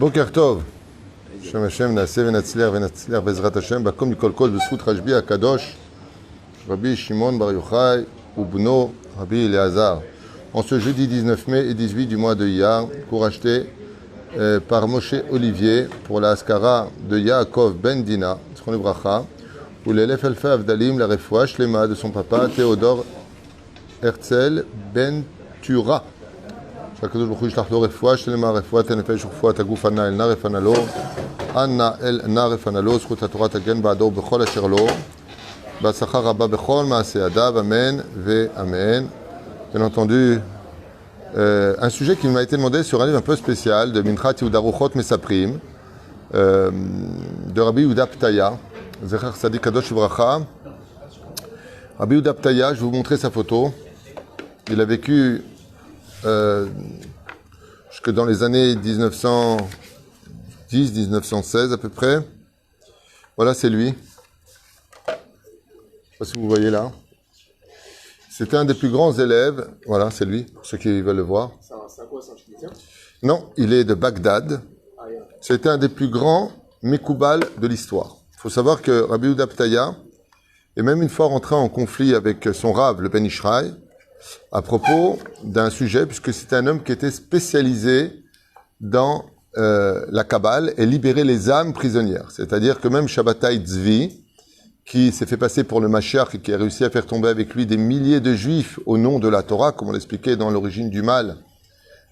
Boker Tov, Shem Hashem, Naaseh v'Natzliach Bezrat Hashem, Bakom Mikol Kol, B'zchut Rashbi HaKadosh, Rabbi Shimon Bar Yochai, Ubno, Rabbi Eleazar. En ce jeudi 19 mai et 18 du mois de Iyar, cours acheté par Moshe Olivier pour la Haskara de Yaakov Ben Dina, Zchon Bracha, où l'élève Elfé Avdalim, la refoua Shlema de son papa Théodore Herzl Ben Tura. שהקדוש ברוך הוא ישלח לו רפואה שלמה, רפואת הנפש ורפואת הגוף, אנא אל נא רפנה לו, אנא אל נא רפנה לו, זכות התורה תגן בעדו ובכל אשר לו, בהצלחה רבה בכל מעשה ידיו, אמן ואמן. Bien entendu, un sujet qui m'a été demandé sur un livre un peu spécial de Minchat Yehuda Ruchot Mesaprim, de Rabbi Yehuda Ptaya, Zecher Tzadik Kadosh Livracha. Rabbi Yehuda Ptaya, je vais vous montrer sa photo. Il a vécu jusque dans les années 1910-1916 à peu près. Voilà, c'est lui. Je ne sais pas si vous voyez là. C'était un des plus grands élèves. Voilà, c'est lui, pour ceux qui veulent le voir. C'est quoi, c'est un Tunisien? Non, il est de Bagdad. C'était un des plus grands Mekoubal de l'histoire. Il faut savoir que Rabbi Yehuda Ptaya est même une fois rentré en conflit avec son Rav, le Ben Ishraï, à propos d'un sujet, puisque c'était un homme qui était spécialisé dans la Kabbale et libérer les âmes prisonnières. C'est-à-dire que même Shabbatai Tzvi, qui s'est fait passer pour le Mashiach et qui a réussi à faire tomber avec lui des milliers de Juifs au nom de la Torah, comme on l'expliquait dans l'origine du mal,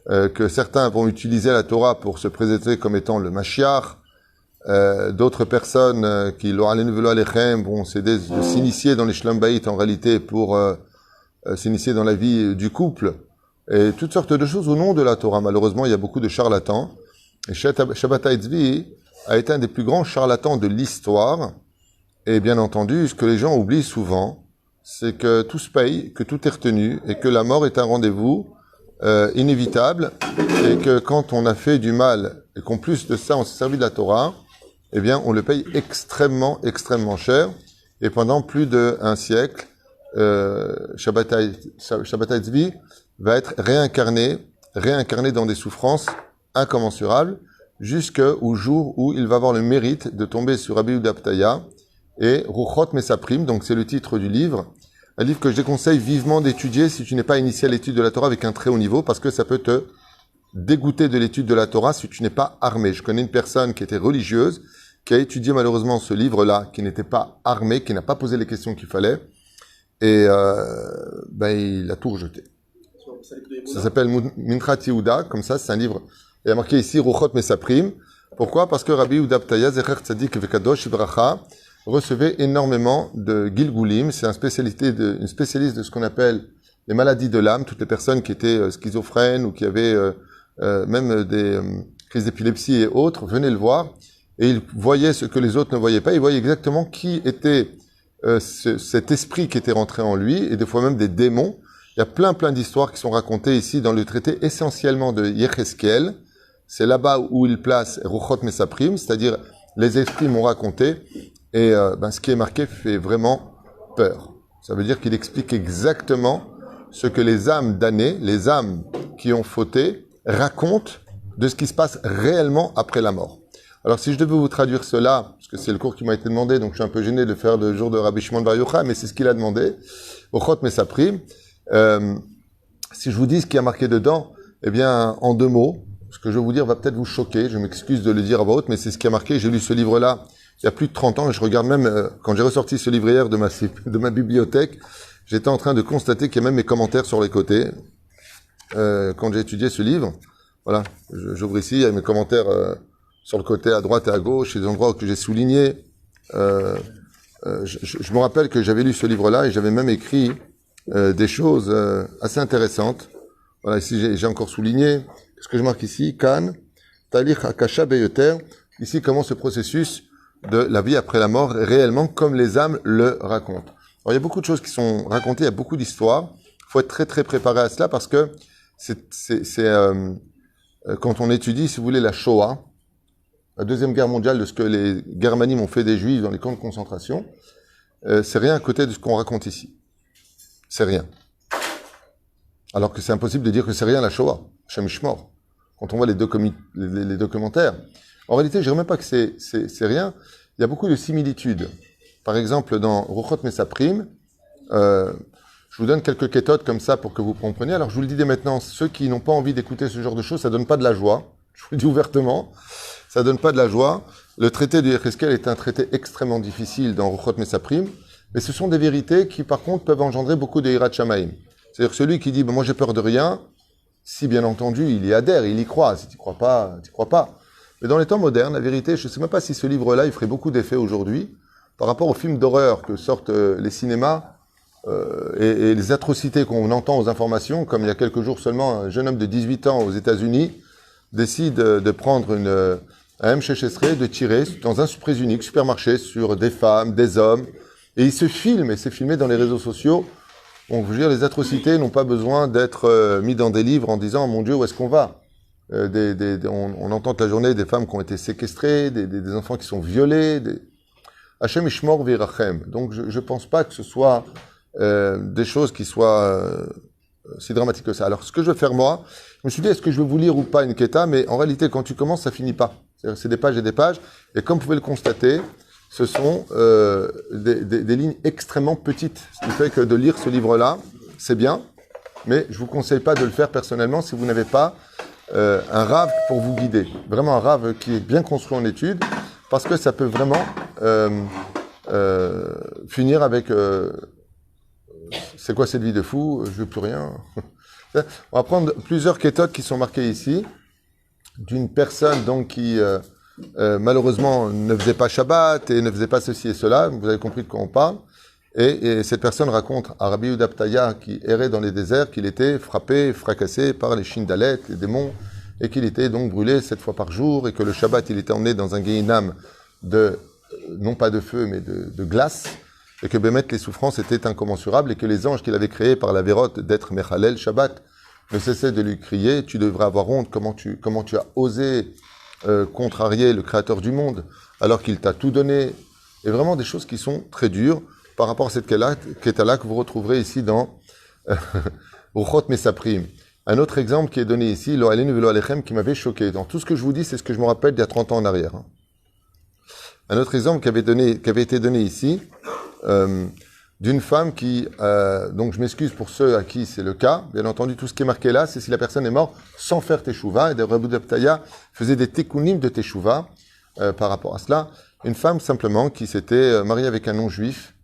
que certains vont utiliser la Torah pour se présenter comme étant le Mashiach, d'autres personnes qui vont s'aider de s'initier dans les Shlom Bayit en réalité pour s'initier dans la vie du couple, et toutes sortes de choses au nom de la Torah. Malheureusement, il y a beaucoup de charlatans. Et Shabbatai Tzvi a été un des plus grands charlatans de l'histoire. Et bien entendu, ce que les gens oublient souvent, c'est que tout se paye, que tout est retenu, et que la mort est un rendez-vous inévitable, et que quand on a fait du mal, et qu'en plus de ça, on s'est servi de la Torah, eh bien, on le paye extrêmement, extrêmement cher. Et pendant plus d'un siècle, Shabbatai Tzvi va être réincarné dans des souffrances incommensurables, jusqu'au jour où il va avoir le mérite de tomber sur Rabbi Yehuda Ptaya et Ruchot Mesaprim, donc c'est le titre du livre, un livre que je déconseille vivement d'étudier si tu n'es pas initié à l'étude de la Torah avec un très haut niveau, parce que ça peut te dégoûter de l'étude de la Torah si tu n'es pas armé. Je connais une personne qui était religieuse, qui a étudié malheureusement ce livre-là, qui n'était pas armé, qui n'a pas posé les questions qu'il fallait, et il a tout rejeté. Ça s'appelle Minchat Yehuda, comme ça, c'est un livre. Il y a marqué ici Ruchot Mesaprim. Pourquoi? Parce que Rabbi Yehuda Ptaya, Zecher Tzadik v'Kadosh Livracha, recevait énormément de Gilgulim. C'est une spécialiste de ce qu'on appelle les maladies de l'âme. Toutes les personnes qui étaient schizophrènes ou qui avaient même des crises d'épilepsie et autres venaient le voir, et il voyait ce que les autres ne voyaient pas. Il voyait exactement qui était cet esprit qui était rentré en lui, et des fois même des démons. Il y a plein d'histoires qui sont racontées ici dans le traité essentiellement de Yecheskel. C'est là-bas où il place Ruchot Mesaprim, c'est-à-dire les esprits m'ont raconté, et ce qui est marqué fait vraiment peur. Ça veut dire qu'il explique exactement ce que les âmes damnées, les âmes qui ont fauté, racontent de ce qui se passe réellement après la mort. Alors si je devais vous traduire cela, parce que c'est le cours qui m'a été demandé, donc je suis un peu gêné de faire le jour de Rabbi Shimon Bar Yochai, mais c'est ce qu'il a demandé, Ruchot Mesaprim. Si je vous dis ce qui a marqué dedans, eh bien, en 2 mots, ce que je vais vous dire va peut-être vous choquer, je m'excuse de le dire à voix haute, mais c'est ce qui a marqué. J'ai lu ce livre-là il y a plus de 30 ans, et je regarde même, quand j'ai ressorti ce livre hier de ma bibliothèque, j'étais en train de constater qu'il y a même mes commentaires sur les côtés, quand j'ai étudié ce livre. Voilà, j'ouvre ici, il y a mes commentaires sur le côté à droite et à gauche, et des endroits que j'ai soulignés. Je me rappelle que j'avais lu ce livre-là, et j'avais même écrit des choses assez intéressantes. Voilà, ici j'ai encore souligné ce que je marque ici, Kan, Talich Akasha Beyoter. Ici, comment ce processus de la vie après la mort est réellement comme les âmes le racontent. Alors, il y a beaucoup de choses qui sont racontées, il y a beaucoup d'histoires. Il faut être très très préparé à cela, parce que quand on étudie, si vous voulez, la Shoah, la Deuxième Guerre mondiale, de ce que les Germanim ont fait des Juifs dans les camps de concentration, c'est rien à côté de ce qu'on raconte ici. C'est rien. Alors que c'est impossible de dire que c'est rien la Shoah. Hashem Yishmor. quand on voit les documentaires. En réalité, je dirais même pas que c'est rien. Il y a beaucoup de similitudes. Par exemple, dans Ruchot Mesaprim, je vous donne quelques kétotes comme ça pour que vous compreniez. Alors, je vous le dis dès maintenant, ceux qui n'ont pas envie d'écouter ce genre de choses, ça donne pas de la joie. Je vous le dis ouvertement, ça donne pas de la joie. Le traité de Yecheskel est un traité extrêmement difficile dans Ruchot Mesaprim, mais ce sont des vérités qui, par contre, peuvent engendrer beaucoup de Hirat Shamaim. C'est-à-dire celui qui dit moi j'ai peur de rien, si bien entendu il y adhère, il y croit. Si tu crois pas, tu crois pas. Mais dans les temps modernes, la vérité, je ne sais même pas si ce livre-là il ferait beaucoup d'effet aujourd'hui par rapport aux films d'horreur que sortent les cinémas et les atrocités qu'on entend aux informations. Comme il y a quelques jours seulement, un jeune homme de 18 ans aux États-Unis décide de prendre un M16, de tirer dans un prix unique supermarché sur des femmes, des hommes, et il se filme, et c'est filmé dans les réseaux sociaux. Donc, je veux dire, les atrocités n'ont pas besoin d'être mis dans des livres en disant, mon Dieu, où est-ce qu'on va? On entend toute la journée des femmes qui ont été séquestrées, des enfants qui sont violés. Hachem Ishmor Virachem. Donc, je ne pense pas que ce soit des choses qui soient si dramatiques que ça. Alors, ce que je vais faire, moi, je me suis dit, est-ce que je vais vous lire ou pas une Keta? Mais en réalité, quand tu commences, ça finit pas. C'est des pages et des pages. Et comme vous pouvez le constater, ce sont des lignes extrêmement petites. Ce qui fait que de lire ce livre-là, c'est bien, mais je ne vous conseille pas de le faire personnellement si vous n'avez pas un rave pour vous guider. Vraiment un rave qui est bien construit en études, parce que ça peut vraiment finir avec c'est quoi cette vie de fou? Je veux plus rien. On va prendre plusieurs kétotes qui sont marquées ici, d'une personne donc qui malheureusement ne faisait pas Shabbat et ne faisait pas ceci et cela. Vous avez compris de quoi on parle. Et cette personne raconte à Rabbi Yehuda Ptaya, qui errait dans les déserts, qu'il était frappé, fracassé par les Shindalet, les démons, et qu'il était donc brûlé 7 fois par jour, et que le Shabbat, il était emmené dans un Gehinam non pas de feu, mais de glace, et que Bémet, les souffrances étaient incommensurables, et que les anges qu'il avait créés par la vérote d'être Mechalel Shabbat ne cessaient de lui crier, tu devrais avoir honte, comment tu as osé contrarier le créateur du monde, alors qu'il t'a tout donné, et vraiment des choses qui sont très dures, par rapport à cette Ketala que vous retrouverez ici dans Ruchot Mesaprim. Un autre exemple qui est donné ici, Lo Alenu Velo Alechem, qui m'avait choqué. Dans tout ce que je vous dis, c'est ce que je me rappelle d'il y a 30 ans en arrière. Un autre exemple qui avait été donné ici, d'une femme qui, donc je m'excuse pour ceux à qui c'est le cas, bien entendu, tout ce qui est marqué là, c'est si la personne est morte sans faire Teshuvah, et de Rabbi Yehuda Ptaya faisait des tekkunim de Teshuvah par rapport à cela. Une femme simplement qui s'était mariée avec un non-juif,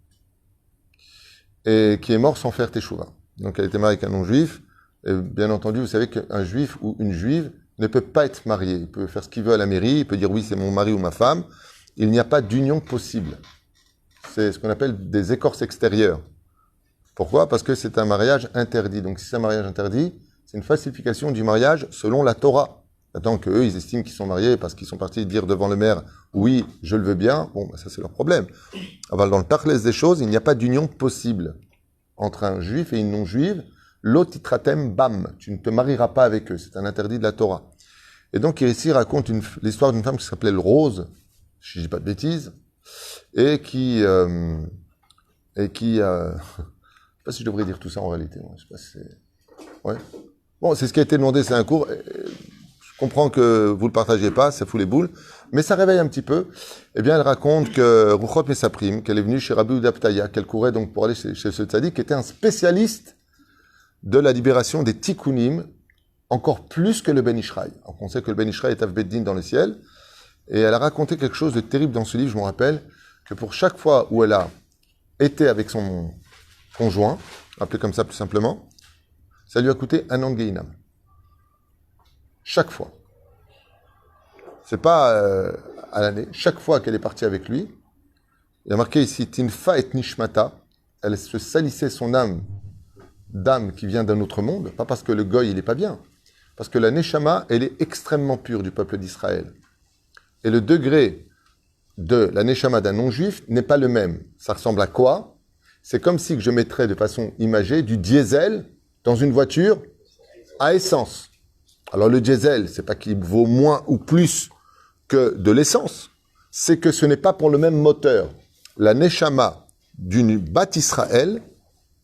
et qui est mort sans faire Teshuvah. Donc elle était mariée avec un non-juif, et bien entendu, vous savez qu'un juif ou une juive ne peut pas être marié. Il peut faire ce qu'il veut à la mairie, il peut dire oui, c'est mon mari ou ma femme. Il n'y a pas d'union possible. C'est ce qu'on appelle des écorces extérieures. Pourquoi? Parce que c'est un mariage interdit. Donc si c'est un mariage interdit, c'est une falsification du mariage selon la Torah. Attends qu'eux, ils estiment qu'ils sont mariés parce qu'ils sont partis dire devant le maire « oui, je le veux bien », bon, ça c'est leur problème. Alors, dans le tachlès des choses, il n'y a pas d'union possible entre un juif et une non-juive. Lotitratem bam, tu ne te marieras pas avec eux, c'est un interdit de la Torah. Et donc ici, il raconte l'histoire d'une femme qui s'appelait Rose, si je dis pas de bêtises, et qui je sais pas si je devrais dire tout ça en réalité. Je sais pas si c'est... Ouais. Bon, c'est ce qui a été demandé, c'est un cours. Je comprends que vous le partagez pas, ça fout les boules, mais ça réveille un petit peu. Eh bien, elle raconte que Ruchot Mesaprim, qu'elle est venue chez Rabbi Yehuda Ptaya, qu'elle courait donc pour aller chez ce tzaddik, qui était un spécialiste de la libération des tikkunim, encore plus que le Ben Ishraï. Alors on sait que le Ben Ishraï est Avbeddin dans le ciel, et elle a raconté quelque chose de terrible dans ce livre, je me rappelle, que pour chaque fois où elle a été avec son conjoint, appelé comme ça plus simplement, ça lui a coûté 1 an de Gehinam. Chaque fois. C'est pas à l'année. Chaque fois qu'elle est partie avec lui, il y a marqué ici Tinfa et Nishmata. Elle se salissait son âme d'âme qui vient d'un autre monde, pas parce que le goy il est pas bien, parce que la Neshama elle est extrêmement pure du peuple d'Israël. Et le degré de la Neshama d'un non-juif n'est pas le même. Ça ressemble à quoi? C'est comme si je mettrais de façon imagée du diesel dans une voiture à essence. Alors le diesel, c'est pas qu'il vaut moins ou plus que de l'essence, c'est que ce n'est pas pour le même moteur. La Neshama d'une Bat Israël,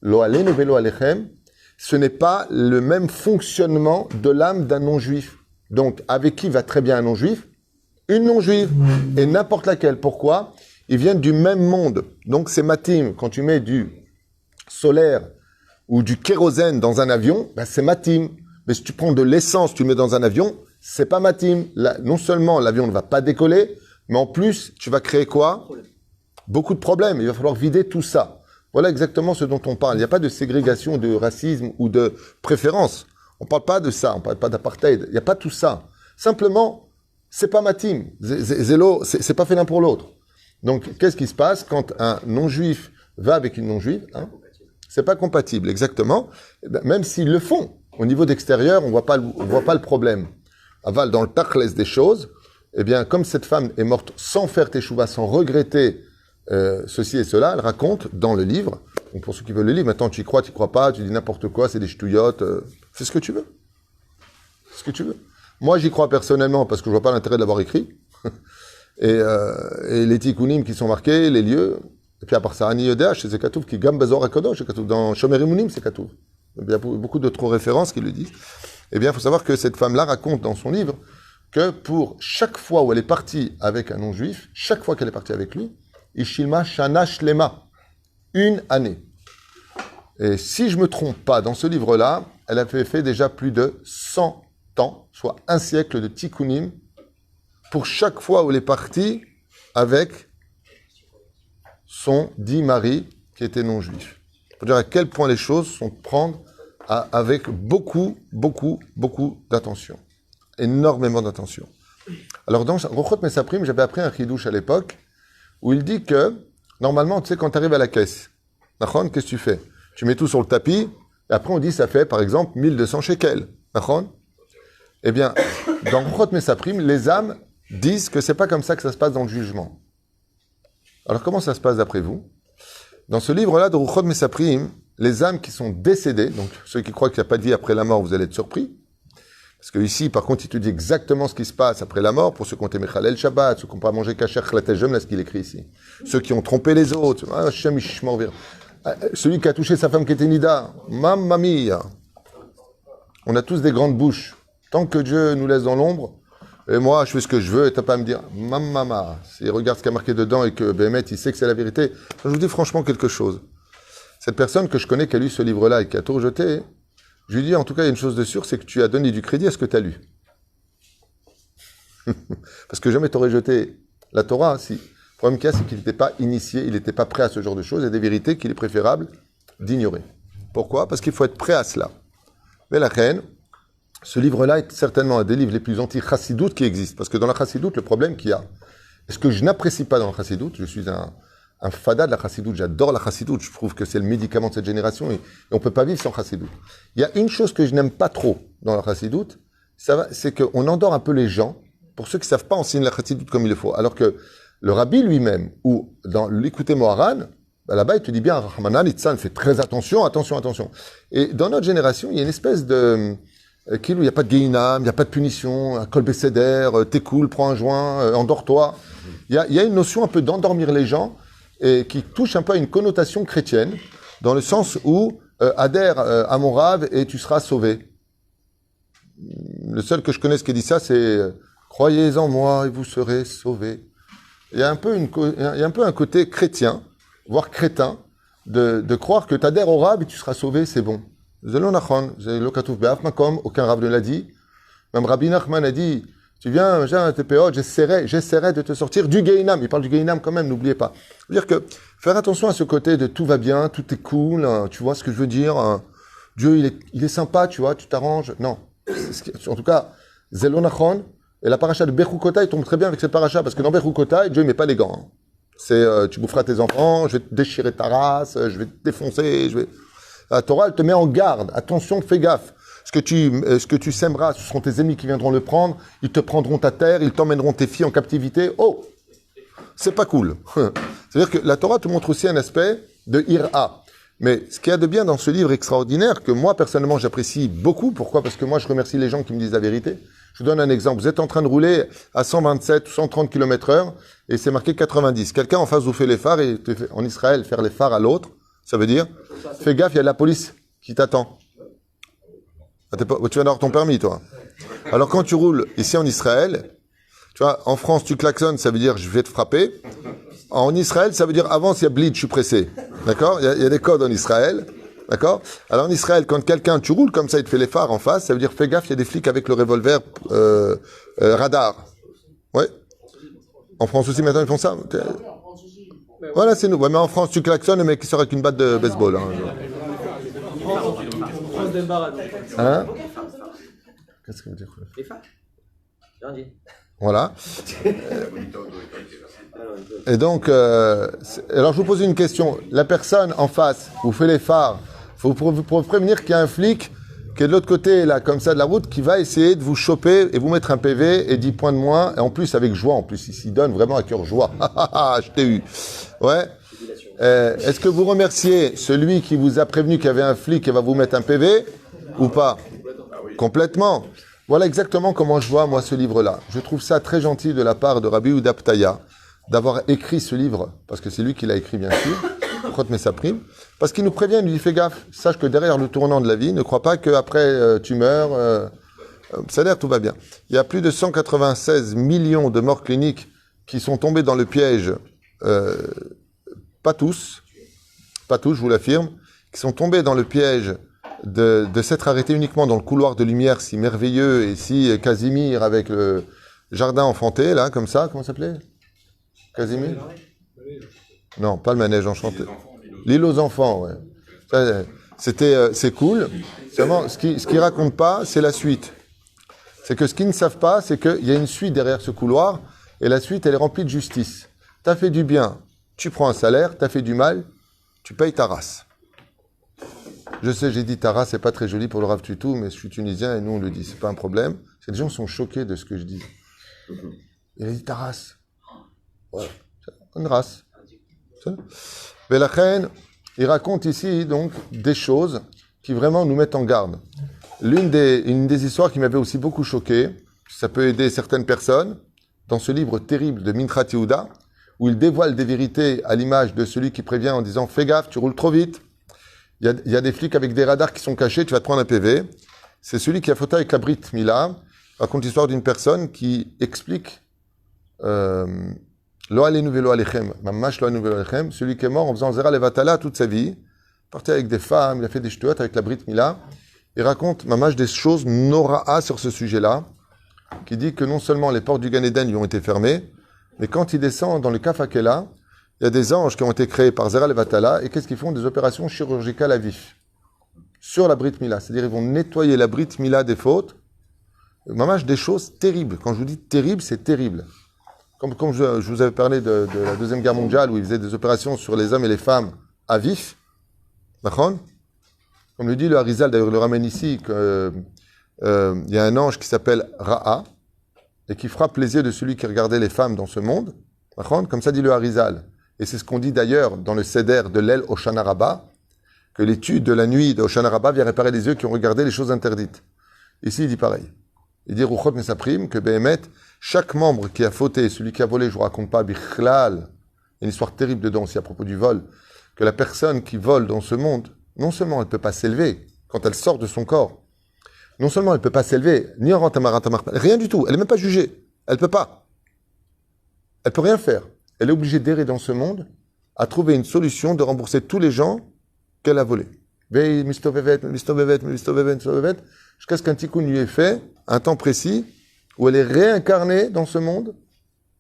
Lo Alenu Velo Alechem, ce n'est pas le même fonctionnement de l'âme d'un non-juif. Donc, avec qui va très bien un non-juif? Une non-juive. Et n'importe laquelle. Pourquoi? Ils viennent du même monde. Donc, c'est matim. Quand tu mets du solaire ou du kérosène dans un avion, ben c'est matim. Mais si tu prends de l'essence, tu le mets dans un avion, c'est pas matim. Là, non seulement l'avion ne va pas décoller, mais en plus, tu vas créer quoi? Beaucoup de problèmes. Il va falloir vider tout ça. Voilà exactement ce dont on parle. Il n'y a pas de ségrégation, de racisme ou de préférence. On ne parle pas de ça. On ne parle pas d'apartheid. Il n'y a pas tout ça. Simplement, c'est pas ma team. Zélo, c'est pas fait l'un pour l'autre. Donc, qu'est-ce qui se passe quand un non-juif va avec une non-juive? C'est pas compatible, exactement. Même s'ils le font. Au niveau d'extérieur, on voit pas le problème. Aval, dans le tachles des choses, eh bien, comme cette femme est morte sans faire teshuva, sans regretter ceci et cela, elle raconte dans le livre. Donc, pour ceux qui veulent le livre, maintenant, tu y crois pas, tu dis n'importe quoi, c'est des ch'touillottes, fais ce que tu veux. Fais ce que tu veux. Moi, j'y crois personnellement parce que je vois pas l'intérêt de l'avoir écrit. et les tikkunim qui sont marqués, les lieux. Et puis, à part ça, Ani Yodeach, c'est Katouf, qui gam bezor akadosh, c'est Katouf. Dans Shomer Imunim, c'est Katouf. Il y a beaucoup d'autres références qui le disent. Eh bien, il faut savoir que cette femme-là raconte dans son livre que pour chaque fois où elle est partie avec un non-juif, chaque fois qu'elle est partie avec lui, Ishilma Shana Shlema, une année. Et si je me trompe pas, dans ce livre-là, elle avait fait déjà plus de 100 ans, soit un siècle de tikkunim, pour chaque fois où elle est partie avec son dit mari qui était non-juif. Pour dire à quel point les choses sont prendre avec beaucoup d'attention. Énormément d'attention. Alors dans Rochot Mesaprim, j'avais appris un chidouche à l'époque, où il dit que, normalement, tu sais, quand tu arrives à la caisse, qu'est-ce que tu fais? Tu mets tout sur le tapis, et après on dit ça fait, par exemple, 1200 shekels. Eh bien, dans Rochot Mesaprim, les âmes disent que c'est pas comme ça que ça se passe dans le jugement. Alors comment ça se passe d'après vous? Dans ce livre-là de Rochot Mesaprim, les âmes qui sont décédées, donc ceux qui croient qu'il n'y a pas de vie après la mort, vous allez être surpris. Parce que ici, par contre, il te dit exactement ce qui se passe après la mort, pour ceux qui ont été Mechalel Shabbat, ceux qui n'ont pas mangé Kacher Chlatejem, là, ce qu'il écrit ici. Ceux qui ont trompé les autres. Celui qui a touché sa femme qui était Nida. Mamma mia. On a tous des grandes bouches. Tant que Dieu nous laisse dans l'ombre, et moi, je fais ce que je veux, et t'as pas à me dire, mamma, s'il regarde ce qu'il y a marqué dedans et que Béhémet, il sait que c'est la vérité. Je vous dis franchement quelque chose. Cette personne que je connais qui a lu ce livre-là et qui a tout rejeté, je lui dis, en tout cas, il y a une chose de sûre, c'est que tu as donné du crédit à ce que tu as lu. Parce que jamais tu aurais jeté la Torah, si. Le problème qu'il y a, c'est qu'il n'était pas initié, il n'était pas prêt à ce genre de choses, et des vérités qu'il est préférable d'ignorer. Pourquoi? Parce qu'il faut être prêt à cela. Mais la reine, ce livre-là est certainement un des livres les plus anti-chassidoutes qui existent. Parce que dans la chassidoute, le problème qu'il y a, est-ce que je n'apprécie pas dans la chassidoute, je suis un fada de la chassidoute, j'adore la chassidoute, je trouve que c'est le médicament de cette génération et on ne peut pas vivre sans chassidoute. Il y a une chose que je n'aime pas trop dans la chassidoute, c'est qu'on endort un peu les gens, pour ceux qui ne savent pas enseigner la chassidoute comme il le faut. Alors que le rabbi lui-même, ou dans l'écouter Moharan, là-bas il te dit bien, Rahmanan Itzan fait très attention. Et dans notre génération, il y a une espèce de... il n'y a pas de guéinam, il n'y a pas de punition, un kol besséder, t'es cool, prends un joint, endors-toi. Il y a une notion un peu d'endormir les gens, et qui touche un peu à une connotation chrétienne, dans le sens où adhère à mon rave et tu seras sauvé. Le seul que je connaisse qui dit ça, c'est croyez en moi et vous serez sauvés. Il y a un peu un côté chrétien, voire crétin, de croire que tu adhères au rave et tu seras sauvé, c'est bon. Aucun rave ne l'a dit. Même Rabbi Nachman a dit, tu viens, j'ai un TPO, j'essaierai de te sortir du Gehinam. Il parle du Gehinam quand même, n'oubliez pas. C'est-à-dire que faire attention à ce côté de tout va bien, tout est cool, hein, tu vois ce que je veux dire. Hein, Dieu, il est sympa, tu vois, tu t'arranges. Non. En tout cas, Zelonachon et la paracha de Bechukota, il tombe très bien avec cette paracha parce que dans Bechukota, Dieu, il met pas les gants. Hein. C'est, tu boufferas tes enfants, je vais te déchirer ta race, je vais te défoncer, La Torah, elle te met en garde. Attention, fais gaffe. Ce que tu sèmeras, ce seront tes ennemis qui viendront le prendre. Ils te prendront ta terre, ils t'emmèneront tes filles en captivité. Oh, c'est pas cool. C'est-à-dire que la Torah te montre aussi un aspect de ira. Mais ce qu'il y a de bien dans ce livre extraordinaire, que moi, personnellement, j'apprécie beaucoup. Pourquoi? Parce que moi, je remercie les gens qui me disent la vérité. Je vous donne un exemple. Vous êtes en train de rouler à 127 ou 130 km/h et c'est marqué 90. Quelqu'un en face vous fait les phares et en Israël, faire les phares à l'autre, ça veut dire, fais gaffe, il y a la police qui t'attend. Ah, tu viens d'avoir ton permis, toi. Alors, quand tu roules ici en Israël, tu vois, en France, tu klaxonnes, ça veut dire je vais te frapper. En Israël, ça veut dire avance, il y a bleed, je suis pressé. D'accord? Il y a des codes en Israël. D'accord? Alors, en Israël, quand quelqu'un, tu roules comme ça, il te fait les phares en face, ça veut dire fais gaffe, il y a des flics avec le revolver radar. Ouais. En France aussi, maintenant, ils font ça. Voilà, c'est nous. Ouais, mais en France, tu klaxonnes, le mec qui sort avec une batte de baseball. Hein. Hein? Qu'est-ce que veut dire? Les phares. Voilà. Et donc, alors je vous pose une question. La personne en face vous fait les phares. Vous pour prévenir qu'il y a un flic qui est de l'autre côté, là, comme ça, de la route, qui va essayer de vous choper et vous mettre un PV et 10 points de moins. Et en plus, avec joie, en plus, il s'y donne vraiment à cœur joie. Je t'ai eu. Ouais. Est-ce que vous remerciez celui qui vous a prévenu qu'il y avait un flic et va vous mettre un PV ou pas? Complètement. Voilà exactement comment je vois, moi, ce livre-là. Je trouve ça très gentil de la part de Rabbi Yehuda Ptaya d'avoir écrit ce livre, parce que c'est lui qui l'a écrit, bien sûr, Chot Mesaprim, parce qu'il nous prévient, il nous dit, fais gaffe, sache que derrière le tournant de la vie, ne crois pas qu'après tu meurs, ça a l'air, tout va bien. Il y a plus de 196 millions de morts cliniques qui sont tombés dans le piège, pas tous, je vous l'affirme, qui sont tombés dans le piège de s'être arrêtés uniquement dans le couloir de lumière si merveilleux et si Casimir avec le jardin enfanté, là, comme ça, comment ça s'appelait? Casimir? Non, pas le manège enchanté. L'île aux enfants, ouais. C'est cool. Seulement, ce qu'ils racontent pas, c'est la suite. C'est que ce qu'ils ne savent pas, c'est qu'il y a une suite derrière ce couloir, et la suite, elle est remplie de justice. T'as fait du bien, tu prends un salaire, t'as fait du mal, tu payes ta race. Je sais, j'ai dit Tara, c'est pas très joli pour le Rav Tutu, mais je suis tunisien et nous on le dit, c'est pas un problème. Les gens sont choqués de ce que je dis. Il a dit Taras. Ouais, une race. Mais la reine, il raconte ici donc des choses qui vraiment nous mettent en garde. Une des histoires qui m'avait aussi beaucoup choqué, ça peut aider certaines personnes, dans ce livre terrible de Minchat Yehuda, où il dévoile des vérités à l'image de celui qui prévient en disant fais gaffe, tu roules trop vite. Il y a des flics avec des radars qui sont cachés, tu vas te prendre un PV. C'est celui qui a photo avec la Brit Mila. Il raconte l'histoire d'une personne qui explique Lo alenu velo alechem, mamash lo alenu velo alechem, celui qui est mort en faisant Zera Levatala toute sa vie, parti avec des femmes, il a fait des shtuot avec la Brit Mila. Il raconte mamash des choses nora'a sur ce sujet-là, qui dit que non seulement les portes du Gan Eden lui ont été fermées, mais quand il descend dans le Kaf Hakela, il y a des anges qui ont été créés par Zera Levatala, et qu'est-ce qu'ils font? Des opérations chirurgicales à vif. Sur la Brit Mila. C'est-à-dire, ils vont nettoyer la Brit Mila des fautes. Mamash, des choses terribles. Quand je vous dis terrible, c'est terrible. Comme je vous avais parlé de la Deuxième Guerre mondiale, où ils faisaient des opérations sur les hommes et les femmes à vif. D'accord? Comme le dit le Harizal, d'ailleurs, il le ramène ici, qu'il y a un ange qui s'appelle Ra'a, et qui frappe les yeux de celui qui regardait les femmes dans ce monde. D'accord? Comme ça dit le Harizal. Et c'est ce qu'on dit d'ailleurs dans le Seder de l'El Hoshana Rabbah, que l'étude de la nuit de Hoshana Rabbah vient réparer les yeux qui ont regardé les choses interdites. Ici, il dit pareil. Il dit Ruchot Mesaprim, que Behemet, chaque membre qui a fauté, celui qui a volé, je vous raconte pas, Bichlal, il y a une histoire terrible dedans aussi à propos du vol, que la personne qui vole dans ce monde, non seulement elle ne peut pas s'élever quand elle sort de son corps, non seulement elle ne peut pas s'élever, ni en rantamar, rien du tout, elle n'est même pas jugée, elle ne peut pas. Elle ne peut rien faire. Elle est obligée d'errer dans ce monde à trouver une solution de rembourser tous les gens qu'elle a volés. Jusqu'à ce qu'un tikkun lui ait fait, un temps précis, où elle est réincarnée dans ce monde.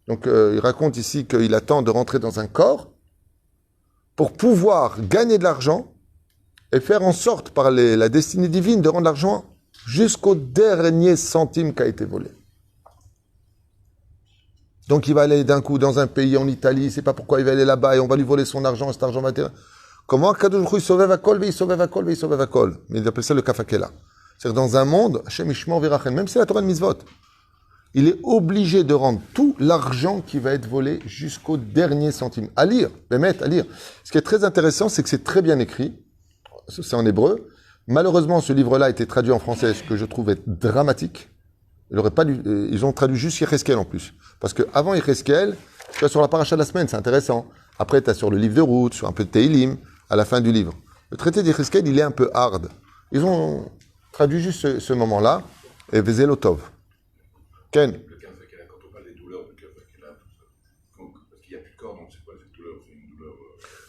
Donc il raconte ici qu'il attend de rentrer dans un corps pour pouvoir gagner de l'argent et faire en sorte par la destinée divine de rendre l'argent jusqu'au dernier centime qui a été volé. Donc il va aller d'un coup dans un pays, en Italie, il ne sait pas pourquoi il va aller là-bas et on va lui voler son argent, cet argent va être... Comment Kadosh Baruch Hu sauve Akol, il sauve Akol, il sauve Akol. Mais il appelle ça le kafakela. C'est-à-dire dans un monde, Hashem Ishmor Verachen, même si c'est la Torah de Mitzvot, il est obligé de rendre tout l'argent qui va être volé jusqu'au dernier centime. À lire, Bémet, à lire. Ce qui est très intéressant, c'est que c'est très bien écrit. C'est en hébreu. Malheureusement, ce livre-là a été traduit en français, ce que je trouve être dramatique. Ils ont traduit juste Yecheskel en plus. Parce qu'avant Yecheskel, tu as sur la paracha de la semaine, c'est intéressant. Après, tu as sur le livre de route, sur un peu de Teilim, à la fin du livre. Le traité d'Yecheskel, il est un peu hard. Ils ont Traduis juste ce moment-là. Et Vezelotov. Ken. Le café qu'elle a, quand on parle des douleurs, le café qu'elle a, parce qu'il n'y a plus de corps, donc c'est quoi cette douleur? C'est une douleur.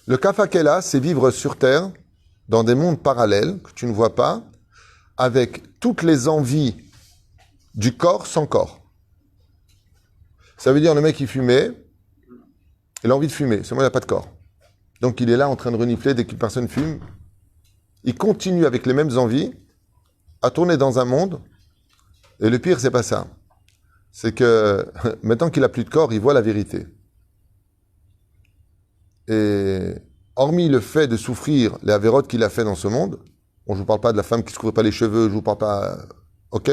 Le kafakela, c'est vivre sur Terre, dans des mondes parallèles que tu ne vois pas, avec toutes les envies du corps sans corps. Ça veut dire le mec qui fumait, il a envie de fumer, seulement il n'a pas de corps. Donc il est là en train de renifler dès qu'une personne fume. Il continue avec les mêmes envies à tourner dans un monde. Et le pire, c'est pas ça. C'est que maintenant qu'il a plus de corps, il voit la vérité. Et hormis le fait de souffrir les avérotes qu'il a fait dans ce monde, bon, je ne vous parle pas de la femme qui ne se couvre pas les cheveux, je ne vous parle pas... Ok?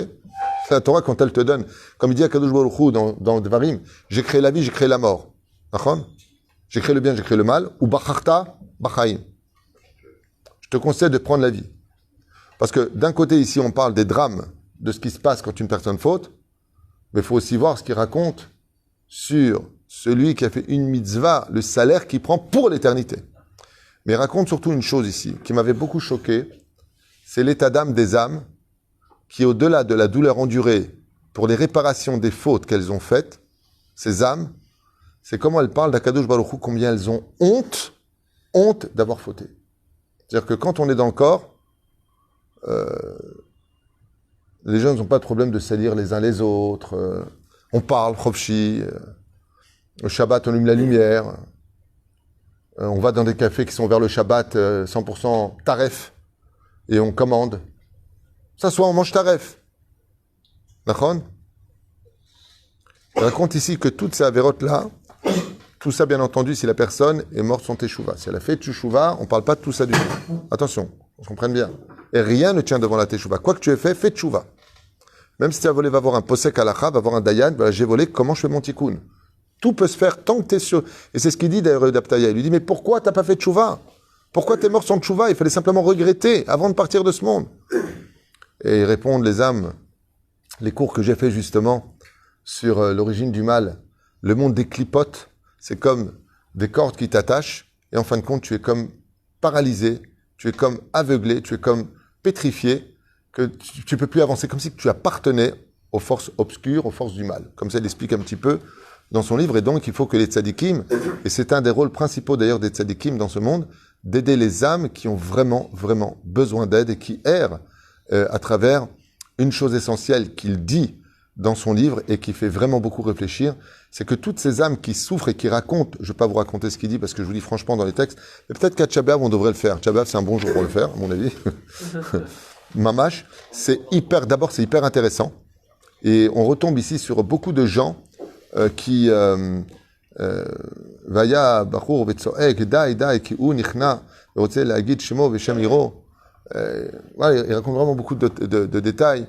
C'est la Torah quand elle te donne, comme il dit à Kadosh Baruch Hu dans Devarim, j'ai créé la vie, j'ai créé la mort. D'accord? J'ai créé le bien, j'ai créé le mal. Ou bacharta, bachaim. Je te conseille de prendre la vie. Parce que d'un côté, ici, on parle des drames, de ce qui se passe quand une personne faute, mais il faut aussi voir ce qu'il raconte sur celui qui a fait une mitzvah, le salaire qu'il prend pour l'éternité. Mais il raconte surtout une chose ici, qui m'avait beaucoup choqué, c'est l'état d'âme des âmes, qui au-delà de la douleur endurée pour les réparations des fautes qu'elles ont faites, ces âmes, c'est comment elles parlent d'Akadosh Baruch Hu, combien elles ont honte d'avoir fauté. C'est-à-dire que quand on est dans le corps, les gens n'ont pas de problème de salir les uns les autres, on parle, chofchi, le Shabbat on allume la lumière, on va dans des cafés qui sont vers le Shabbat 100% taref, et on commande. Ça soit on mange taref. D'accord? Il raconte ici que toutes ces avérotes-là, tout ça bien entendu si la personne est morte sans teshuva. Si elle a fait teshuva, on ne parle pas de tout ça du tout. Attention, on se comprenne bien. Et rien ne tient devant la teshuva. Quoi que tu aies fait, fais teshuva. Même si tu as volé, va voir un posek halacha, va voir un dayan, voilà, j'ai volé, comment je fais mon tikkun? Tout peut se faire tant que tu es sûr. Et c'est ce qu'il dit d'ailleurs d'Aptaya. Il lui dit, mais pourquoi tu n'as pas fait teshuva? Pourquoi tu es mort sans teshuva? Il fallait simplement regretter avant de partir de ce monde. Et ils répondent, les âmes, les cours que j'ai fait justement sur l'origine du mal, le monde des clipotes, c'est comme des cordes qui t'attachent, et en fin de compte, tu es comme paralysé, tu es comme aveuglé, tu es comme pétrifié, que tu ne peux plus avancer, comme si tu appartenais aux forces obscures, aux forces du mal. Comme ça, il explique un petit peu dans son livre, et donc il faut que les tzadikim, et c'est un des rôles principaux d'ailleurs des tzadikim dans ce monde, d'aider les âmes qui ont vraiment, vraiment besoin d'aide et qui errent à travers une chose essentielle qu'il dit dans son livre et qui fait vraiment beaucoup réfléchir, c'est que toutes ces âmes qui souffrent et qui racontent, je ne vais pas vous raconter ce qu'il dit parce que je vous dis franchement dans les textes, mais peut-être qu'à Tchabab on devrait le faire. Tchabab c'est un bon jour pour le faire, à mon avis. Mamash, c'est hyper intéressant. Et on retombe ici sur beaucoup de gens qui Vaya Bachur Vetsoek, Dai, Ki'u, Nichna, Rotse, Lagid, Shemo, Veshamiro. Voilà, il raconte vraiment beaucoup de détails.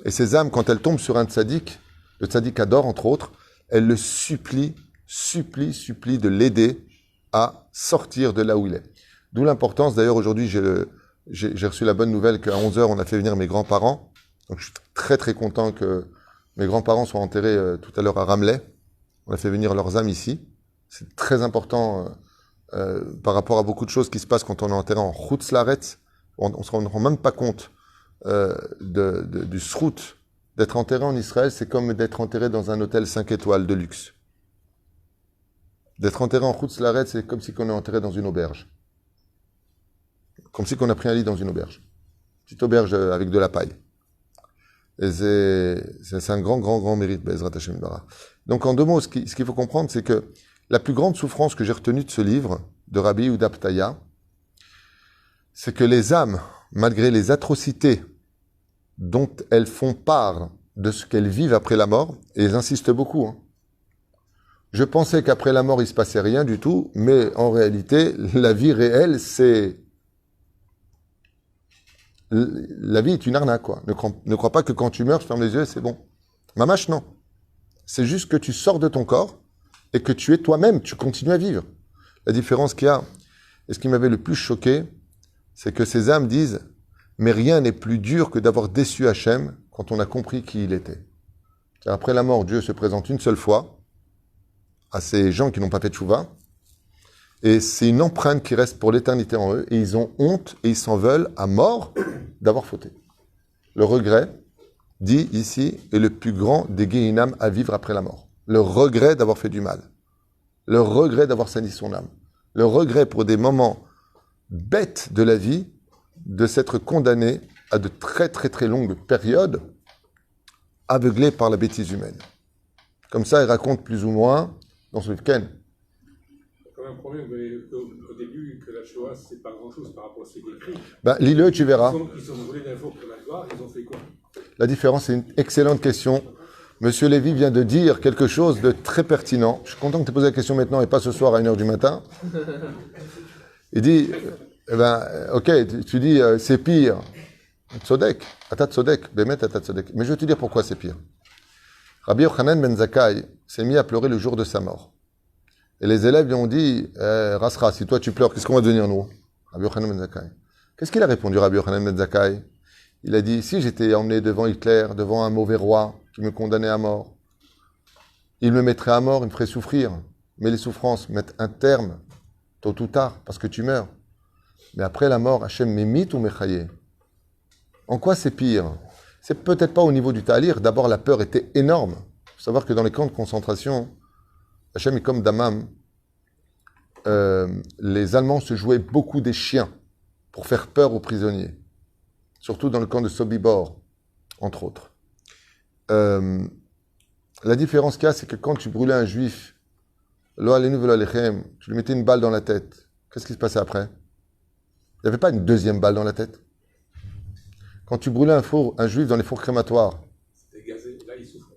Et ces âmes, quand elles tombent sur un tzaddik, le tzaddik adore entre autres, elles le supplient de l'aider à sortir de là où il est. D'où l'importance, d'ailleurs aujourd'hui j'ai reçu la bonne nouvelle qu'à 11h on a fait venir mes grands-parents. Donc je suis très très content que mes grands-parents soient enterrés tout à l'heure à Ramleh. On a fait venir leurs âmes ici. C'est très important par rapport à beaucoup de choses qui se passent quand on est enterré en Chutz Laaretz. On ne se rend même pas compte du srout. D'être enterré en Israël, c'est comme d'être enterré dans un hôtel 5 étoiles de luxe. D'être enterré en Chutz Laaretz, c'est comme si on est enterré dans une auberge. Comme si on a pris un lit dans une auberge. Petite auberge avec de la paille. Et c'est un grand mérite, Bezrat Hashem Barah. Donc en deux mots, ce qu'il faut comprendre, c'est que la plus grande souffrance que j'ai retenue de ce livre, de Rabbi Yehuda Ptaya, c'est que les âmes, malgré les atrocités dont elles font part de ce qu'elles vivent après la mort, et elles insistent beaucoup. Hein. Je pensais qu'après la mort, il ne se passait rien du tout, mais en réalité, la vie réelle, c'est... La vie est une arnaque, quoi. Ne crois pas que quand tu meurs, tu fermes les yeux et c'est bon. Mamache, non. C'est juste que tu sors de ton corps et que tu es toi-même, tu continues à vivre. La différence qu'il y a, et ce qui m'avait le plus choqué, c'est que ces âmes disent « Mais rien n'est plus dur que d'avoir déçu Hachem quand on a compris qui il était. » Après la mort, Dieu se présente une seule fois à ces gens qui n'ont pas fait de tchouva, et c'est une empreinte qui reste pour l'éternité en eux, et ils ont honte et ils s'en veulent à mort d'avoir fauté. le regret, dit ici, est le plus grand des Gehinam à vivre après la mort. Le regret d'avoir fait du mal. Le regret d'avoir sali son âme. Le regret pour des moments bêtes de la vie de s'être condamné à de très très très longues périodes aveuglé par la bêtise humaine. Comme ça, il raconte plus ou moins dans ce livre. Ken. Il y a quand même un problème au début que la Shoah, c'est pas grand-chose par rapport à ce qui est écrit. Lis-le, tu verras. Ils ont volé l'info pour la gloire, ils ont fait quoi? La différence, c'est une excellente question. Monsieur Lévy vient de dire quelque chose de très pertinent. Je suis content que tu aies posé la question maintenant et pas ce soir à 1h du matin. Il dit, ok, tu dis, c'est pire. Tzodek, Atat Tzodek, Bémet Atat Tzodek. Mais je vais te dire pourquoi c'est pire. Rabbi Yochanan ben Zakkai s'est mis à pleurer le jour de sa mort. Et les élèves lui ont dit, Rasra, si toi tu pleures, qu'est-ce qu'on va devenir nous? Rabbi Yochanan ben Zakkai. Qu'est-ce qu'il a répondu, Rabbi Yochanan ben Zakkai? Il a dit, si j'étais emmené devant Hitler, devant un mauvais roi qui me condamnait à mort, il me mettrait à mort, il me ferait souffrir. Mais les souffrances mettent un terme, tôt ou tard, parce que tu meurs. Mais après la mort, Hachem m'émite ou m'échaye. En quoi c'est pire? C'est peut-être pas au niveau du ta'alir. D'abord, la peur était énorme. Il faut savoir que dans les camps de concentration, Hachem est comme Damam. Les Allemands se jouaient beaucoup des chiens pour faire peur aux prisonniers. Surtout dans le camp de Sobibor, entre autres. La différence qu'il y a, c'est que quand tu brûlais un juif, Lo alenu velo alechem, tu lui mettais une balle dans la tête. Qu'est-ce qui se passait après? Il n'y avait pas une deuxième balle dans la tête. Quand tu brûlais un juif dans les fours crématoires. C'était gazé, là il souffre.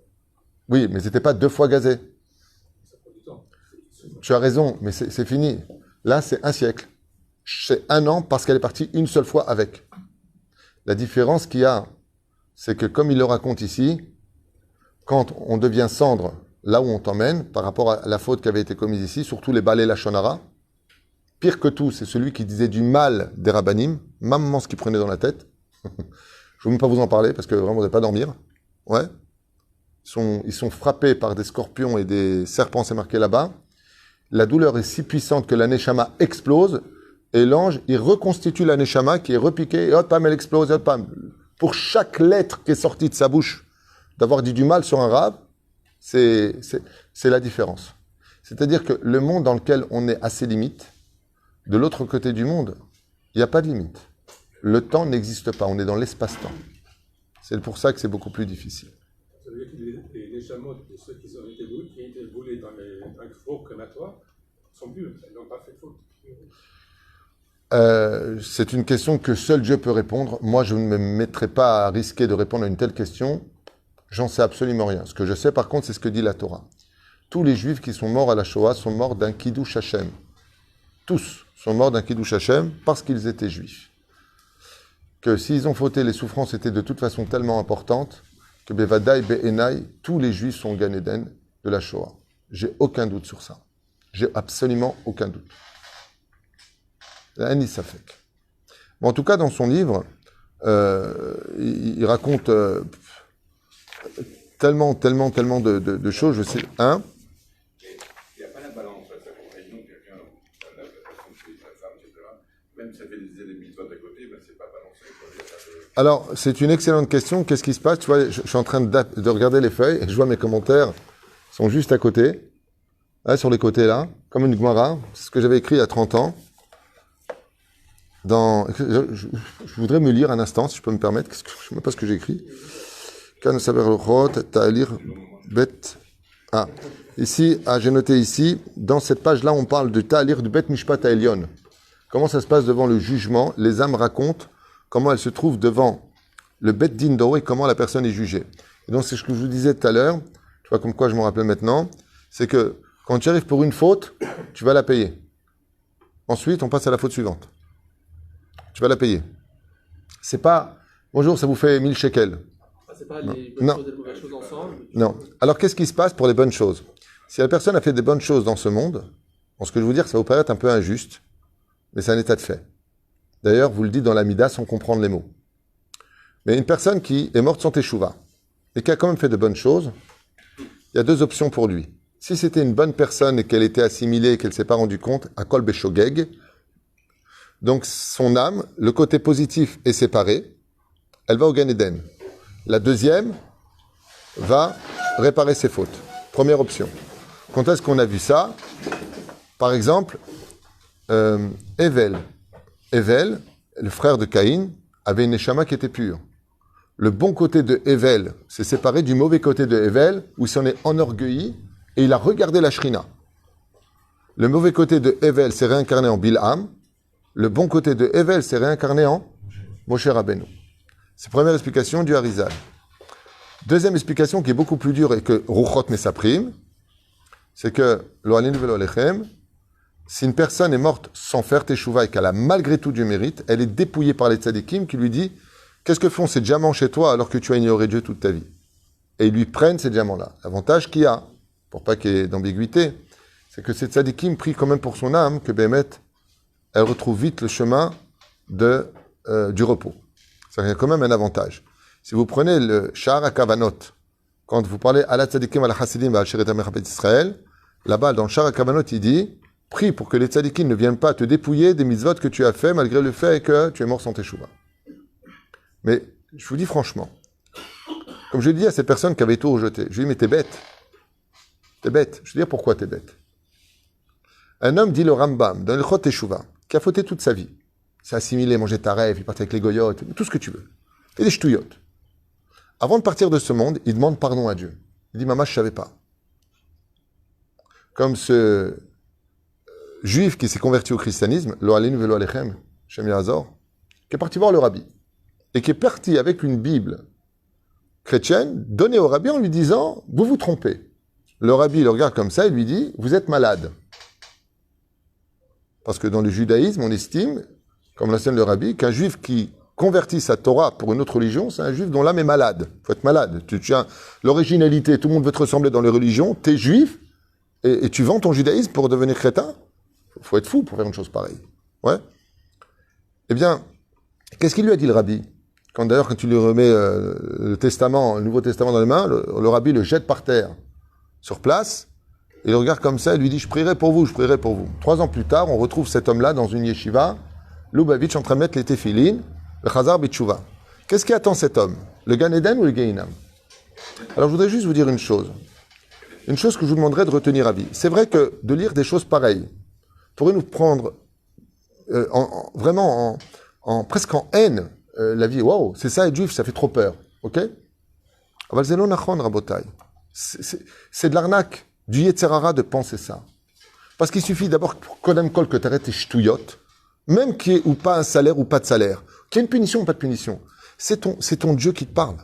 Oui, mais c'était pas 2 fois gazé. Ça prend du temps. Tu as raison, mais c'est fini. Là, c'est 1 siècle. C'est 1 an parce qu'elle est partie une seule fois avec. La différence qu'il y a, c'est que comme il le raconte ici, quand on devient cendre là où on t'emmène, par rapport à la faute qui avait été commise ici, surtout les balais la shonara, pire que tout, c'est celui qui disait du mal des rabbanim, maman ce qu'il prenait dans la tête. Je ne veux même pas vous en parler parce que vraiment vous n'allez pas dormir. Ouais. Ils sont frappés par des scorpions et des serpents, c'est marqué là-bas. La douleur est si puissante que la neshama explose et l'ange, il reconstitue la neshama qui est repiquée et hop, pam, elle explose, hop, pam. Pour chaque lettre qui est sortie de sa bouche, d'avoir dit du mal sur un rab, c'est la différence. C'est-à-dire que le monde dans lequel on est à ses limites, de l'autre côté du monde, il n'y a pas de limite. Le temps n'existe pas, on est dans l'espace-temps. C'est pour ça que c'est beaucoup plus difficile. Ça veut dire que les chameaux de ceux qui ont été volés dans les fours crématoires sont purs, ils n'ont pas fait de faute. C'est une question que seul Dieu peut répondre. Moi, je ne me mettrai pas à risquer de répondre à une telle question. J'en sais absolument rien. Ce que je sais, par contre, c'est ce que dit la Torah. Tous les Juifs qui sont morts à la Shoah sont morts d'un Kiddush Hashem. Tous sont morts d'un Kiddush Hashem parce qu'ils étaient Juifs. Que s'ils ont fauté, les souffrances étaient de toute façon tellement importantes que Bevadai, Be'enai, tous les Juifs sont Gan Eden de la Shoah. J'ai aucun doute sur ça. J'ai absolument aucun doute. Ani Safek. Bon, en tout cas, dans son livre, il raconte tellement de choses. Je sais, Il n'y a pas la balance, ça compagnon, quelqu'un, la façon de tuer sa femme, etc. Même si ça fait des mitzvot à côté, ben c'est pas balancé. Alors, c'est une excellente question. Qu'est-ce qui se passe? Tu vois, je suis en train de regarder les feuilles et je vois mes commentaires sont juste à côté. Là, sur les côtés, là, comme une Gemara. C'est ce que j'avais écrit il y a 30 ans. Je voudrais me lire un instant, si je peux me permettre. Je ne sais même pas ce que j'ai écrit. Ici, j'ai noté ici, dans cette page-là, on parle de Ta'alir du Bet Mishpat Ha'elyon. Comment ça se passe devant le jugement? Les âmes racontent comment elles se trouvent devant le Bet Din d'O et comment la personne est jugée. Et donc, c'est ce que je vous disais tout à l'heure, tu vois comme quoi je m'en rappelle maintenant, c'est que quand tu arrives pour une faute, tu vas la payer. Ensuite, on passe à la faute suivante. Tu vas la payer. C'est pas, bonjour, ça vous fait 1000 shekels. C'est pas les bonnes choses et les mauvaises choses ensemble. Non. Alors, qu'est-ce qui se passe pour les bonnes choses? Si la personne a fait des bonnes choses dans ce monde, ce que je veux dire, ça va vous paraître un peu injuste, mais c'est un état de fait. D'ailleurs, vous le dites dans la Mida sans comprendre les mots. Mais une personne qui est morte sans teshuva et qui a quand même fait de bonnes choses, il y a 2 options pour lui. Si c'était une bonne personne et qu'elle était assimilée et qu'elle ne s'est pas rendue compte, à kol beshogeg, donc son âme, le côté positif est séparé, elle va au Gan Eden. La deuxième va réparer ses fautes. Première option. Quand est-ce qu'on a vu ça? Par exemple, Evel, le frère de Caïn, avait une neshama qui était pure. Le bon côté de Evel s'est séparé du mauvais côté de Evel, où il s'en est enorgueilli, et il a regardé la Shrina. Le mauvais côté de Evel s'est réincarné en Bilham. Le bon côté de Evel s'est réincarné en Moshe Rabbeinu. C'est la première explication du Harizal. Deuxième explication qui est beaucoup plus dure et que Ruchot Mesaprime, c'est que Lo Alinu Velo Alechem, si une personne est morte sans faire teshuva et qu'elle a malgré tout du mérite, elle est dépouillée par les tzadikim qui lui dit « Qu'est-ce que font ces diamants chez toi alors que tu as ignoré Dieu toute ta vie ?» Et ils lui prennent ces diamants-là. L'avantage qu'il y a, pour pas qu'il y ait d'ambiguïté, c'est que ces tzadikim prient quand même pour son âme que Bémet, elle retrouve vite le chemin du repos. Ça a quand même un avantage. Si vous prenez le Sha'ar HaKavanot, quand vous parlez à la tzadikim, à la chassidim, à la Sheret HaMechabet Israël, là-bas, dans le Sha'ar HaKavanot, il dit « Prie pour que les tzadikim ne viennent pas te dépouiller des mitzvot que tu as fait, malgré le fait que tu es mort sans teshuva. » Mais, je vous dis franchement, comme je dis à ces personnes qui avaient tout rejeté, je lui dis « Mais t'es bête. T'es bête. » Je veux dire pourquoi t'es bête. Un homme dit le Rambam, dans le Chot Teshuva, qui a fauté toute sa vie. Il s'est assimilé, mangé taref, il partait avec les goyotes, tout ce que tu veux. Et des ch'touillottes. Avant de partir de ce monde, il demande pardon à Dieu. Il dit, maman, je ne savais pas. Comme ce juif qui s'est converti au christianisme, Lo Alinu Velo Alechem, Shem Yazor, qui est parti voir le rabbi, et qui est parti avec une Bible chrétienne, donnée au rabbi en lui disant, vous vous trompez. Le rabbi le regarde comme ça et lui dit, vous êtes malade. Parce que dans le judaïsme, on estime, comme l'enseigne le rabbi, qu'un juif qui convertit sa Torah pour une autre religion, c'est un juif dont l'âme est malade. Il faut être malade. Tu as l'originalité, tout le monde veut te ressembler dans les religions, tu es juif, et tu vends ton judaïsme pour devenir crétin. Il faut être fou pour faire une chose pareille. Ouais. Eh bien, qu'est-ce qu'il lui a dit le rabbi? Quand tu lui remets le testament, le Nouveau Testament dans les mains, le rabbi le jette par terre, sur place. Il le regarde comme ça et lui dit « Je prierai pour vous, je prierai pour vous ». 3 ans plus tard, on retrouve cet homme-là dans une yeshiva, Lubavitch, en train de mettre les téfilines, le Chazar B'tshuva. Qu'est-ce qui attend cet homme? Le Gan Eden ou le Gehinam? Alors, je voudrais juste vous dire une chose. Une chose que je vous demanderais de retenir à vie. C'est vrai que de lire des choses pareilles pourrait nous prendre vraiment presque en haine la vie. Waouh, c'est ça être juif, ça fait trop peur. Ok? C'est de l'arnaque. Du Yetzerara de penser ça. Parce qu'il suffit d'abord, Kodem Kol, que tu arrêtes tes ch'touillottes, même qu'il y ait ou pas un salaire ou pas de salaire, qu'il y ait une punition ou pas de punition. C'est ton Dieu qui te parle.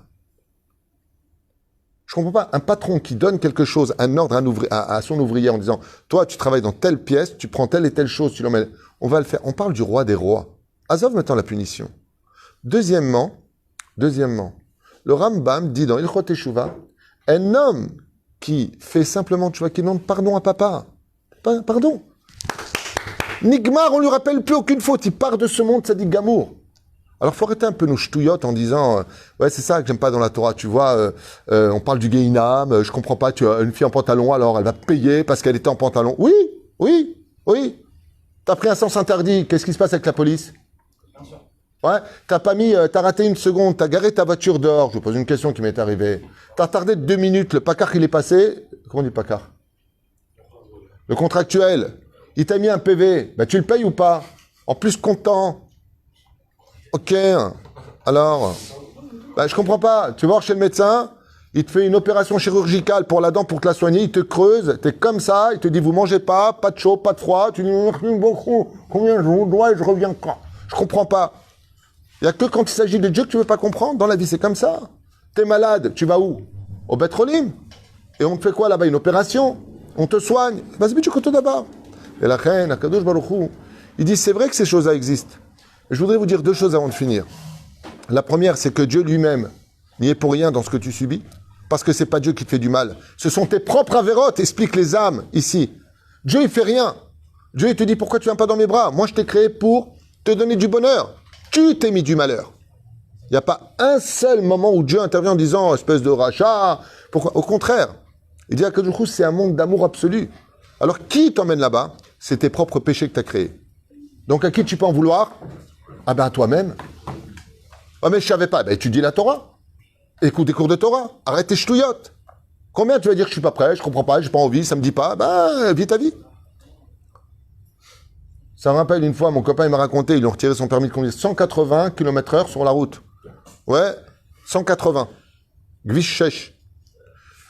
Je comprends pas. Un patron qui donne quelque chose, un ordre à son ouvrier en disant, toi, tu travailles dans telle pièce, tu prends telle et telle chose, tu l'emmènes. On va le faire. On parle du roi des rois. Azov mettant la punition. Deuxièmement, le Rambam dit dans Ilchot Teshuvah, un homme qui fait simplement, tu vois, qui demande pardon à papa. Pardon. Nigmar, on lui rappelle plus aucune faute. Il part de ce monde, ça dit Gamour. Alors, faut arrêter un peu nos ch'touillottes en disant, ouais, c'est ça que j'aime pas dans la Torah. Tu vois, on parle du Gehinam, je comprends pas, tu as une fille en pantalon, alors elle va payer parce qu'elle était en pantalon. Oui. T'as pris un sens interdit. Qu'est-ce qui se passe avec la police? Ouais, t'as raté une seconde, t'as garé ta voiture dehors. Je vous pose une question qui m'est arrivée. T'as tardé de 2 minutes, le pacard il est passé. Comment on dit pacard? Le contractuel. Il t'a mis un PV. Ben, tu le payes ou pas? En plus content. Ok. Alors. Ben, je comprends pas. Tu vas voir chez le médecin, il te fait une opération chirurgicale pour la dent pour te la soigner, il te creuse, t'es comme ça, il te dit vous mangez pas de chaud, pas de froid. Tu dis merci beaucoup. Combien je vous dois et je reviens quand? Je comprends pas. Il n'y a que quand il s'agit de Dieu que tu ne veux pas comprendre. Dans la vie, c'est comme ça. T'es malade, tu vas où? Au Beth Rolim. Et on te fait quoi là-bas? Une opération? On te soigne? Vas-y, tu côté d'abord. Et la reine, Akadosh Baruch Hu, il dit c'est vrai que ces choses-là existent. Et je voudrais vous dire 2 choses avant de finir. La première, c'est que Dieu lui-même n'y est pour rien dans ce que tu subis. Parce que c'est pas Dieu qui te fait du mal. Ce sont tes propres avérotes, expliquent les âmes ici. Dieu, il fait rien. Dieu, il te dit pourquoi tu viens pas dans mes bras? Moi, je t'ai créé pour te donner du bonheur. Tu t'es mis du malheur. Il n'y a pas un seul moment où Dieu intervient en disant espèce de rachat. Pourquoi? Au contraire, il dit que du coup c'est un monde d'amour absolu. Alors qui t'emmène là-bas? C'est tes propres péchés que tu as créés. Donc à qui tu peux en vouloir? Ah ben à toi-même. Ah mais je savais pas. Ben étudie la Torah. Écoute des cours de Torah. Arrête tes ch'touillottes. Combien tu vas dire que je suis pas prêt, je comprends pas, j'ai pas envie, ça me dit pas? Bah, vis ta vie. Ça me rappelle une fois, mon copain il m'a raconté, ils lui ont retiré son permis de conduire 180 km/h sur la route. Ouais, 180. Gvish sèche.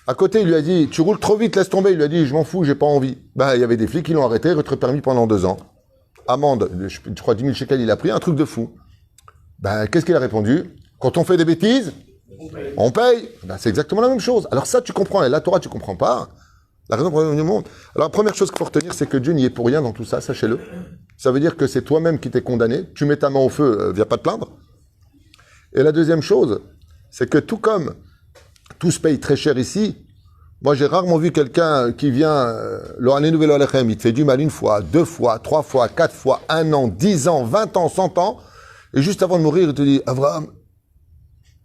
À côté, il lui a dit, tu roules trop vite, laisse tomber. Il lui a dit, je m'en fous, j'ai pas envie. Bah, il y avait des flics qui l'ont arrêté, retrait de permis pendant 2 ans. Amende, je crois 10 000 shekels, il a pris, un truc de fou. Bah, qu'est-ce qu'il a répondu? Quand on fait des bêtises, on paye. Bah, c'est exactement la même chose. Alors ça, tu comprends. Et la Torah, tu comprends pas. La raison pour laquelle du monde. Alors, la première chose qu'il faut retenir, c'est que Dieu n'y est pour rien dans tout ça, sachez-le. Ça veut dire que c'est toi-même qui t'es condamné. Tu mets ta main au feu, viens pas te plaindre. Et la deuxième chose, c'est que tout comme tout se paye très cher ici, moi j'ai rarement vu quelqu'un qui vient, il te fait du mal 1 fois, 2 fois, 3 fois, 4 fois, 1 an, 10 ans, 20 ans, 100 ans, et juste avant de mourir, il te dit, Abraham,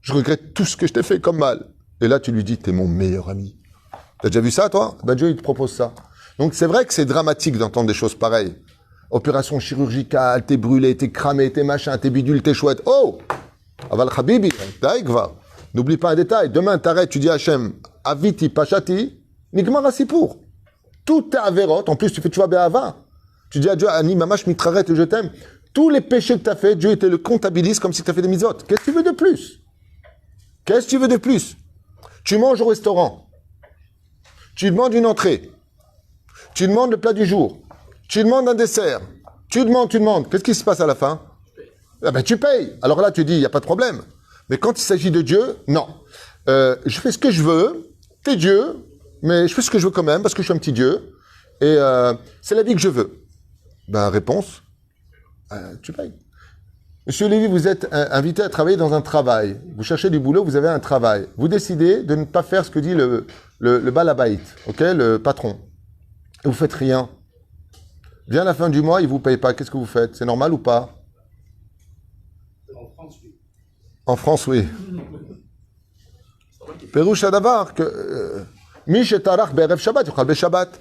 je regrette tout ce que je t'ai fait comme mal. Et là, tu lui dis, t'es mon meilleur ami. T'as déjà vu ça, toi? Ben, Dieu, il te propose ça. Donc, c'est vrai que c'est dramatique d'entendre des choses pareilles. Opération chirurgicale, t'es brûlé, t'es cramé, t'es machin, t'es bidule, t'es chouette. Oh! Aval Habibi, Daïkva. N'oublie pas un détail. Demain, t'arrêtes, tu dis à Hachem, Aviti, Pachati, Nigmar Asipour. Tout est avérote. En plus, tu fais tu vas béava. Tu dis à Dieu, Ani, Mamash, Mitraret, je t'aime. Tous les péchés que t'as fait, Dieu te le comptabilise comme si t'as fait des mitzvot. Qu'est-ce que tu veux de plus? Qu'est-ce que tu veux de plus? Tu manges au restaurant. Tu demandes une entrée. Tu demandes le plat du jour. Tu demandes un dessert. Tu demandes. Qu'est-ce qui se passe à la fin? Ah ben, tu payes. Alors là, tu dis, il n'y a pas de problème. Mais quand il s'agit de Dieu, non. Je fais ce que je veux. T'es Dieu. Mais je fais ce que je veux quand même parce que je suis un petit Dieu. Et c'est la vie que je veux. Ben, réponse. Tu payes. Monsieur Lévy, vous êtes invité à travailler dans un travail. Vous cherchez du boulot, vous avez un travail. Vous décidez de ne pas faire ce que dit le balabait, ok, le patron. Et vous faites rien. Vient la fin du mois, il vous paye pas. Qu'est-ce que vous faites? C'est normal ou pas? En France, oui. En France, oui. Pérouche Adavar, que Mish et Tarach Berev Shabbat, Yuchal Be Shabbat.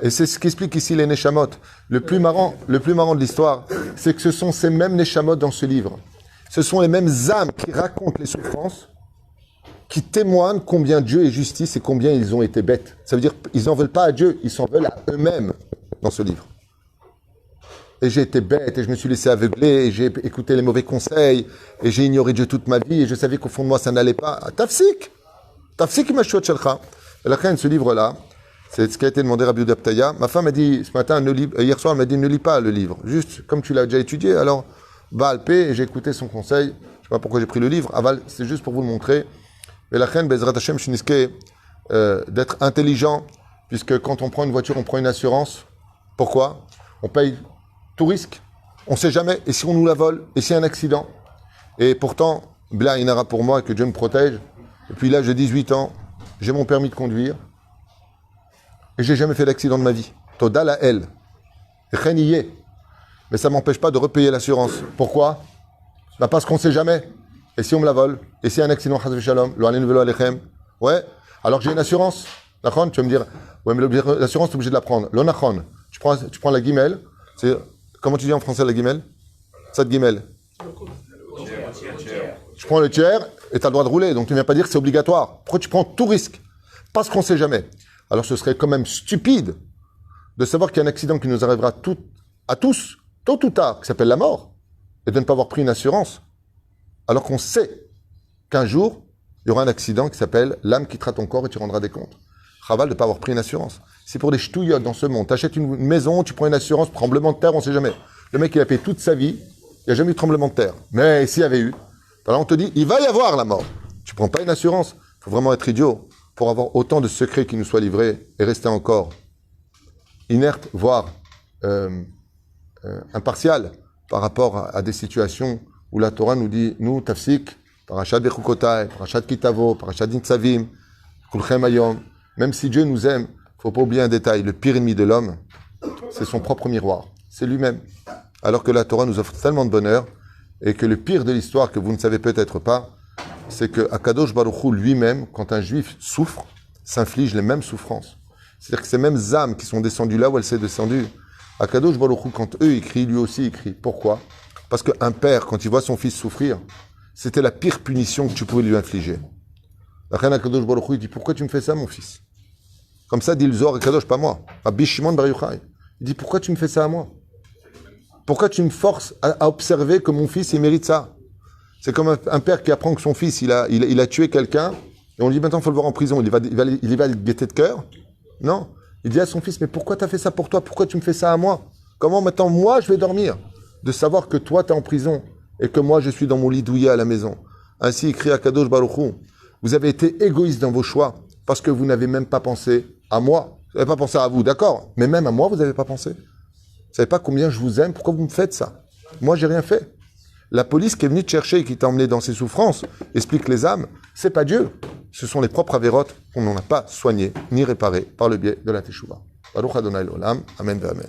Et c'est ce qu'explique ici les Neshamot. Le plus marrant de l'histoire, c'est que ce sont ces mêmes Neshamot dans ce livre. Ce sont les mêmes âmes qui racontent les souffrances, qui témoignent combien Dieu est justice et combien ils ont été bêtes. Ça veut dire qu'ils n'en veulent pas à Dieu, ils s'en veulent à eux-mêmes dans ce livre. Et j'ai été bête, et je me suis laissé aveugler, et j'ai écouté les mauvais conseils, et j'ai ignoré Dieu toute ma vie, et je savais qu'au fond de moi ça n'allait pas. Tafsik Mashouat Shelcha. Et la fin de ce livre-là, c'est ce qui a été demandé à Rabbi Yehuda Ptaya. Ma femme m'a dit ce matin, hier soir, elle m'a dit ne lis pas le livre. Juste comme tu l'as déjà étudié, alors va alper, et j'ai écouté son conseil. Je ne sais pas pourquoi j'ai pris le livre. Aval, c'est juste pour vous le montrer. Mais la reine, Bezrat Hashem, Shiniske, d'être intelligent, puisque quand on prend une voiture, on prend une assurance. Pourquoi? On paye tout risque. On ne sait jamais. Et si on nous la vole? Et s'il y a un accident? Et pourtant, Bla Inara pour moi, que Dieu me protège. Et puis là, j'ai 18 ans, j'ai mon permis de conduire. Et j'ai jamais fait d'accident de ma vie. Toda la elle. Renié. Mais ça m'empêche pas de repayer l'assurance. Pourquoi? Bah parce qu'on sait jamais. Et si on me la vole? Et s'il y a un accident, shalom, ouais. Alors j'ai une assurance. Nachon, tu vas me dire, ouais, mais l'assurance, tu es obligé de la prendre. Le nachon. Tu prends la guimelle. C'est, comment tu dis en français la guimelle? Cette guimelle. Tu prends le tiers et tu as le droit de rouler. Donc tu ne viens pas dire que c'est obligatoire. Pourquoi tu prends tout risque? Parce qu'on ne sait jamais. Alors ce serait quand même stupide de savoir qu'il y a un accident qui nous arrivera à tous, tôt ou tard, qui s'appelle la mort, et de ne pas avoir pris une assurance, alors qu'on sait qu'un jour, il y aura un accident qui s'appelle l'âme quittera ton corps et tu rendras des comptes. Raval de ne pas avoir pris une assurance. C'est pour des ch'touillottes dans ce monde. Tu achètes une maison, tu prends une assurance, tremblement de terre, on ne sait jamais. Le mec, il a payé toute sa vie, il n'y a jamais eu de tremblement de terre. Mais s'il y avait eu, alors on te dit, il va y avoir la mort. Tu ne prends pas une assurance. Il faut vraiment être idiot pour avoir autant de secrets qui nous soient livrés et rester encore inerte, voire impartial par rapport à des situations où la Torah nous dit, nous, Tafsik, Parashat Bechukotai, Parashat Kitavo, Parashat Nitzavim, Kulchem Ayom, même si Dieu nous aime, il ne faut pas oublier un détail, le pire ennemi de l'homme, c'est son propre miroir, c'est lui-même. Alors que la Torah nous offre tellement de bonheur, et que le pire de l'histoire, que vous ne savez peut-être pas, c'est que Akadosh Baruch Hu lui-même, quand un juif souffre, s'inflige les mêmes souffrances. C'est-à-dire que ces mêmes âmes qui sont descendues là où elles sont descendues, Akadosh Baruch Hu, quand eux écrivent, lui aussi écrit. Pourquoi? Parce qu'un père, quand il voit son fils souffrir, c'était la pire punition que tu pouvais lui infliger. La reine Akadosh Baruch Hu, il dit, pourquoi tu me fais ça, mon fils? Comme ça, dit le Zohar Akadosh, pas moi. Rabbi Shimon Bar Yochai. Il dit, pourquoi tu me fais ça à moi? Pourquoi tu me forces à observer que mon fils, il mérite ça? C'est comme un père qui apprend que son fils, il a tué quelqu'un, et on lui dit, maintenant, il faut le voir en prison. Il y va avec gaieté de cœur? Non. Il dit à son fils, mais pourquoi tu as fait ça pour toi? Pourquoi tu me fais ça à moi? Comment maintenant, moi, je vais dormir? De savoir que toi, tu es en prison, et que moi, je suis dans mon lit douillet à la maison. Ainsi, écrit Akadosh Baruch Hu, vous avez été égoïste dans vos choix, parce que vous n'avez même pas pensé à moi. Vous n'avez pas pensé à vous, d'accord, mais même à moi, vous n'avez pas pensé. Vous savez pas combien je vous aime, pourquoi vous me faites ça? Moi, j'ai rien fait. La police qui est venue te chercher et qui t'a emmené dans ses souffrances, explique les âmes, c'est pas Dieu. Ce sont les propres avérotes qu'on n'en a pas soignées ni réparées par le biais de la Teshuvah. Baruch Adonai l'Olam. Amen ve Amen.